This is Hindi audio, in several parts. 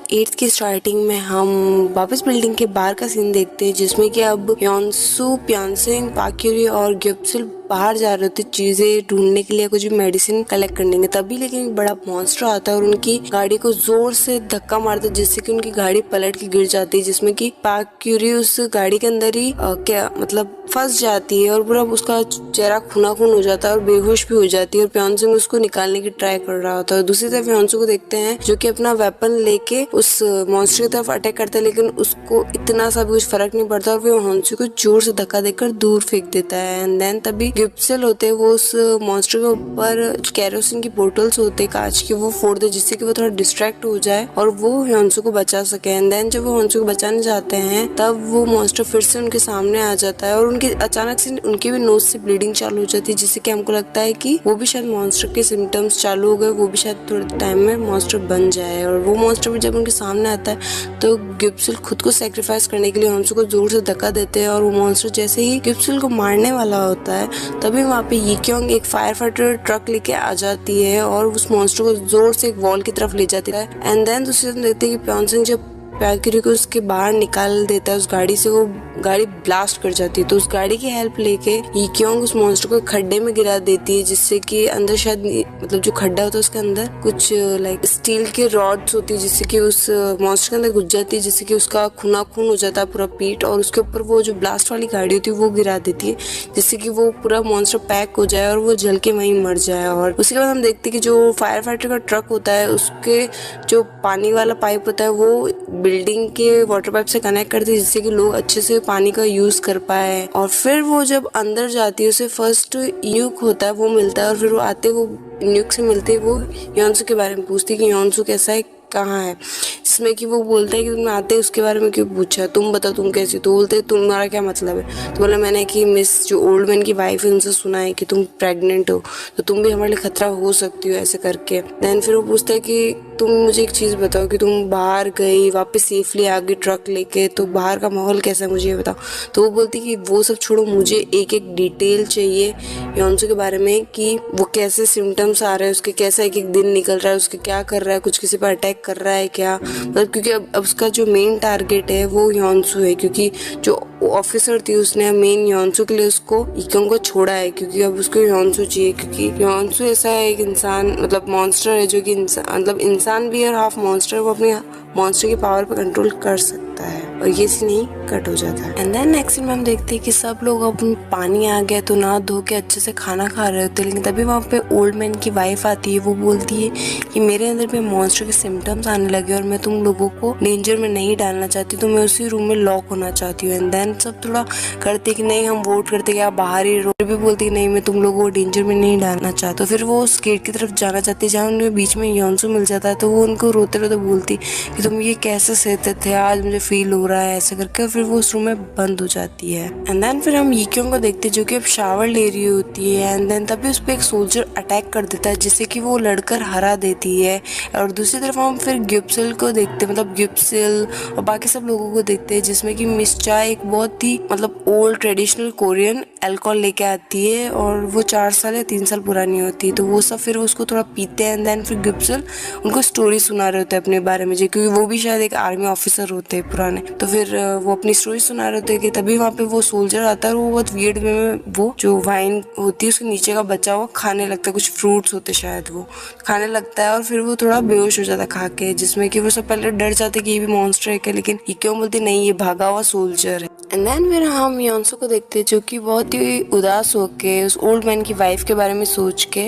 8th की स्टार्टिंग में हम वापस बिल्डिंग के बाहर का सीन देखते हैं, जिसमें कि अब योनसू, प्यानसिंग, पाक्यूरी और ग्युप्सिल बाहर जा रहे थे चीजें ढूंढने के लिए, कुछ भी मेडिसिन कलेक्ट करने के तभी लेकिन एक बड़ा मॉन्स्टर आता है और उनकी गाड़ी को जोर से धक्का मारता है, जिससे कि उनकी गाड़ी पलट के गिर जाती है, जिसमें कि पाक्यूरी उस गाड़ी के अंदर ही क्या मतलब फंस जाती है और पूरा उसका चेहरा खूना खून हो जाता है और बेहोश भी हो जाती है और प्यानसिंग उसको निकालने की ट्राई कर रहा होता है। दूसरी तरफ योनसू को देखते हैं जो कि अपना वेपन लेके उस मॉन्स्टर की तरफ अटैक करता है, लेकिन उसको इतना सा भी कुछ फर्क नहीं पड़ता और वो योनसू को जोर से धक्का देकर दूर फेंक देता है। एंड देन तभी ग्युप्सिल होते हैं, वो उस मॉन्स्टर के ऊपर केरोसिन की बोतल्स होते हैं कांच की, वो फोड़ दे जिससे कि वो थोड़ा डिस्ट्रैक्ट हो जाए और वो योनसू को बचा सके। एंड देन जब वो योनसू को बचाने जाते हैं तब वो मॉन्स्टर फिर से उनके सामने आ जाता है और उनके अचानक से उनकी भी नोज से ब्लीडिंग चालू हो जाती है, जिससे कि हमको लगता है कि वो भी शायद मॉन्स्टर के सिम्टम्स चालू हो गए, वो भी शायद थोड़े टाइम में मॉन्स्टर बन जाए। और वो मॉन्स्टर भी जब उनके सामने आता है तो ग्युप्सिल खुद को सेक्रीफाइस करने के लिए योनसू को जोर से धक्का देते हैं और वो मॉन्स्टर जैसे ही ग्युप्सिल को मारने वाला होता है तभी वहाँ पे यीक्योंग एक फायर फाइटर ट्रक लेके आ जाती है और उस मॉन्स्टर को जोर से एक वॉल की तरफ ले जाती है। एंड देन दूसरी तरफ देखते हैं कि प्यानसिंग जब पाक्यूरी को उसके बाहर निकाल देता है उस गाड़ी से, वो गाड़ी ब्लास्ट कर जाती है, तो उस गाड़ी की हेल्प लेके यीक्योंग उस मॉन्स्टर को खड्डे में गिरा देती है, जिससे कि अंदर शायद मतलब जो खड्डा होता है उसके अंदर कुछ लाइक स्टील के रॉड्स होती है, जिससे कि उस मॉन्स्टर के अंदर घुस जाती है, जिससे कि उसका खूना खून हो जाता है पूरा पीठ और उसके ऊपर वो जो ब्लास्ट वाली गाड़ी होती है वो गिरा देती है, जिससे कि वो पूरा मॉन्स्टर पैक हो जाए और वो जल के वहीं मर जाए। और उसके बाद हम देखते हैं कि जो फायर फाइटर का ट्रक होता है उसके जो पानी वाला पाइप होता है वो बिल्डिंग के वाटर पाइप से कनेक्ट करती है, जिससे कि लोग अच्छे से पानी का यूज कर पाए। और फिर वो जब अंदर जाती है उसे फर्स्ट यूक होता है वो मिलता है और फिर वो आते वो यूक से मिलते वो योनसू के बारे में पूछती है कि योनसू कैसा है, कहाँ है, जिसमें कि वो बोलता है कि तुम आते उसके बारे में क्यों पूछा, तुम बताओ तुम कैसी, तो बोलते तुम्हारा क्या मतलब है, तो बोला मैंने कि मिस जो ओल्ड मैन की वाइफ है उनसे सुना है कि तुम प्रेग्नेंट हो तो तुम भी हमारे लिए खतरा हो सकती हो ऐसे करके। देन फिर वो पूछता है कि तुम मुझे एक चीज़ बताओ कि तुम बाहर गई वापस सेफली आ गई ट्रक लेके, तो बाहर का माहौल कैसा है मुझे ये बताओ। तो वो बोलती कि वो सब छोड़ो, मुझे एक एक डिटेल चाहिए योनसू के बारे में कि वो कैसे सिम्टम्स आ रहे हैं उसके, कैसा एक एक दिन निकल रहा है उसके, क्या कर रहा है, कुछ किसी पर अटैक कर रहा है क्या, मतलब क्योंकि अब उसका जो मेन टारगेट है वो योनसू है, क्योंकि जो ऑफिसर थी उसने मेन योनसू के लिए उसको यीक्योंग को छोड़ा है, क्योंकि अब उसको योनसू चाहिए, क्योंकि योनसू ऐसा है एक इंसान मतलब मॉन्स्टर है जो कि मतलब इंसान भी है और हाफ मॉन्स्टर, वो अपने मॉन्स्टर की पावर पे कंट्रोल कर सकता है। और ये सीन ही कट हो जाता है। एंड देन नेक्स्ट सीन में हम देखते हैं कि सब लोग अब पानी आ गया तो नहा धो के अच्छे से खाना खा रहे होते हैं, लेकिन तभी वहाँ पे ओल्ड मैन की वाइफ आती है, वो बोलती है कि मेरे अंदर भी मॉन्स्टर के सिम्टम्स आने लगे और मैं तुम लोगों को डेंजर में नहीं डालना चाहती, तो मैं उसी रूम में लॉक होना चाहती हूँ। एंड देन सब थोड़ा करते कि नहीं हम वोट करते कि आप बाहर ही रहो, भी बोलती कि नहीं मैं तुम लोगों को डेंजर में नहीं डालना चाहता। तो फिर वो उस गेट की तरफ जाना चाहती है जहाँ उनके बीच में योनसू मिल जाता है, तो वो उनको रोते रोते बोलती कि तुम ये कैसे सहते थे, आज मुझे फील हो रहा है ऐसे करके, फिर वो उस रूम में बंद हो जाती है। एंड देन फिर हम यीक्योंग को देखते हैं जो कि अब शावर ले रही होती है। एंड देन तभी उस पर एक सोल्जर अटैक कर देता है जिससे कि वो लड़कर हरा देती है। और दूसरी तरफ हम फिर ग्युप्सिल को देखते हैं, मतलब ग्युप्सिल और बाकी सब लोगों को देखते हैं, जिसमें कि मिस चा एक बहुत ही मतलब ओल्ड ट्रेडिशनल कोरियन अल्कोहल लेके आती है और वो 4 साल या 3 साल पुरानी होती है, तो वो सब फिर उसको थोड़ा पीते हैं। एंड देन फिर ग्युप्सिल उनको स्टोरी सुना रहे होते हैं अपने बारे में, क्योंकि वो भी शायद एक आर्मी ऑफिसर होते हैं पुराने, तो फिर वो अपनी स्टोरी सुना रहे होते हैं कि तभी वहाँ पे वो सोल्जर आता है और वो बहुत वियर्ड वे में वो जो वाइन होती है उसके नीचे का बचा हुआ खाने लगता है, कुछ फ्रूट्स होते शायद वो खाने लगता है और फिर वो थोड़ा बेहोश हो जाता है खा के, जिसमें कि वो सब पहले डर जाते कि ये भी मॉन्स्टर है क्या, लेकिन ये क्यों बोलते नहीं ये भागा हुआ सोल्जर है। एंड देन फिर हम योनसू को देखते हैं जो कि बहुत ही उदास होके उस ओल्ड मैन की वाइफ के बारे में सोच के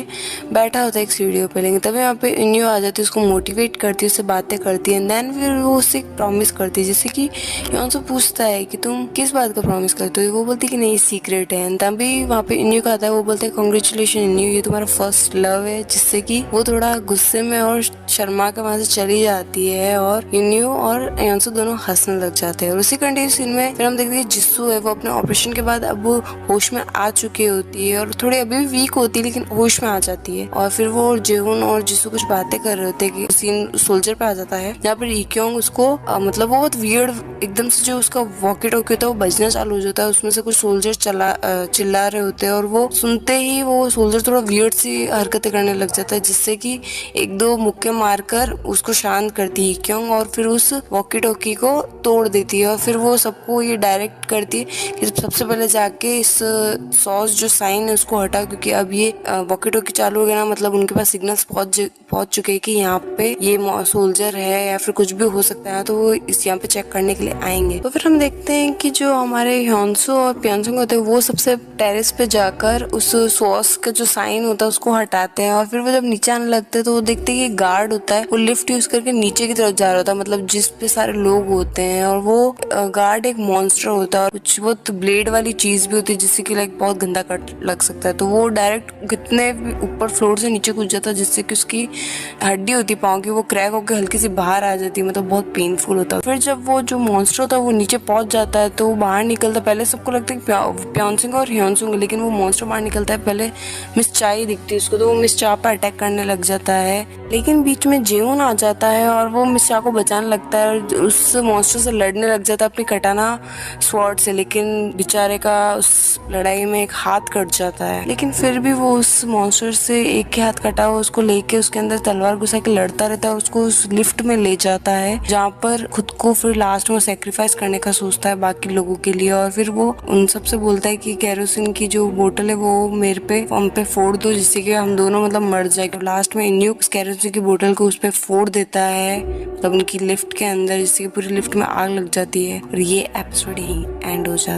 बैठा होता है एक सीढ़ियों पे, लेकिन तभी वहाँ पे इन्यू आ जाती है, उसको मोटिवेट करती है, उससे बातें करती है। एंड देन फिर वो उससे एक प्रॉमिस करती है, जैसे कि योनसू पूछता है कि तुम किस बात का प्रॉमिस करते हो, वो बोलती है कि नहीं सीक्रेट है। तभी वहाँ पे इन्यू का आता है, वो बोलते हैं कॉन्ग्रेचुलेशन इन्यू, ये तुम्हारा फर्स्ट लव है, जिससे कि वो थोड़ा गुस्से में और शर्मा के वहाँ से चली जाती है और इन्यू और योनसू दोनों हंसने लग जाते हैं। और उसी कंटिन्यू सीन में फिर हम देखते हैं जिस्सू है वो अपने ऑपरेशन के बाद अब होश में आ चुकी होती है और थोड़ी अभी भी वीक होती है लेकिन होश में आ जाती है। और फिर वो जेहोन और जिसू कुछ बातें कर रहे होते हैं कि सीन सोल्जर पे आ जाता है जहाँ पर इक्योंग उसको मतलब बहुत वियर्ड एकदम से जो उसका वॉकी टॉकी होता है वो बजना चालू हो जाता है। उसमें से कुछ सोल्जर चिल्ला रहे होते हैं और वो सुनते ही वो सोल्जर थोड़ा वियर्ड सी हरकतें करने लग जाता है जिससे कि एक दो मुक्के मारकर उसको शांत करती है इक्योंग और फिर उस वॉकी टॉकी को तोड़ देती है। और फिर वो सबको ये डायरेक्ट करती है कि सबसे पहले जाके इस सॉस जो साइन है उसको हटा, क्योंकि अब ये वॉकी टॉकी चालू हो गया ना, मतलब उनके पास सिग्नल्स पहुंच चुके हैं कि यहाँ पे ये सोल्जर है या फिर कुछ भी हो सकता है, तो वो इस यहाँ पे चेक करने के लिए आएंगे। तो फिर हम देखते हैं कि जो हमारे ह्योंसू और प्योंसुंग होते हैं वो सबसे टेरेस पे जाकर उस सॉस का जो साइन होता है उसको हटाते हैं। और फिर वो जब नीचे आने लगते हैं तो वो देखते हैं कि गार्ड होता है वो लिफ्ट यूज करके नीचे की तरफ जा रहा होता है, मतलब जिस पे सारे लोग होते हैं। और वो गार्ड एक मॉन्स्टर होता है और कुछ बहुत ब्लेड वाली चीज भी होती है जिससे कि लाइक बहुत गंदा कट लग सकता है। तो वो डायरेक्ट कितने ऊपर फ्लोर से नीचे कूद जाता है जिससे कि उसकी हड्डी होती है पाँव की वो क्रैक होकर हल्की सी बाहर आ जाती है, मतलब बहुत पेनफुल होता है। फिर जब वो जो मॉन्स्टर होता है वो नीचे पहुंच जाता है तो वो बाहर निकलता है। पहले सबको लगता है कि प्योंसुंग और ह्योंसुंग, लेकिन वो मॉन्स्टर बाहर निकलता है। पहले मिस चाई दिखती है उसको तो वो मिस चा पर अटैक करने लग जाता है, लेकिन बीच में जेउन आ जाता है और वो मिस चा को बचाने लगता है और उस मॉन्स्टर से लड़ने लग जाता है अपनी कटाना स्वॉर्ड से। लेकिन बेचारे का उस लड़ाई में एक हाथ कट जाता है, लेकिन फिर भी वो उस मॉन्स्टर से एक ही हाथ कटा हुआ उसको लेके उसके अंदर तलवार घुसा के लड़ता रहता है और उसको उस लिफ्ट में ले जाता है जहाँ पर खुद को फिर लास्ट में सेक्रीफाइस करने का सोचता है बाकी लोगों के लिए। और फिर वो उन सबसे बोलता है कि केरोसिन की जो बोतल है वो मेरे पे हम पे फोड़ दो जिससे कि हम दोनों मतलब मर जाए। लास्ट में इन्यू उस केरोसिन की बोतल को उस पे फोड़ देता है मतलब उनकी लिफ्ट के अंदर, जिससे कि पूरी लिफ्ट में आग लग जाती है और ये एपिसोड ही एंड हो जाता है।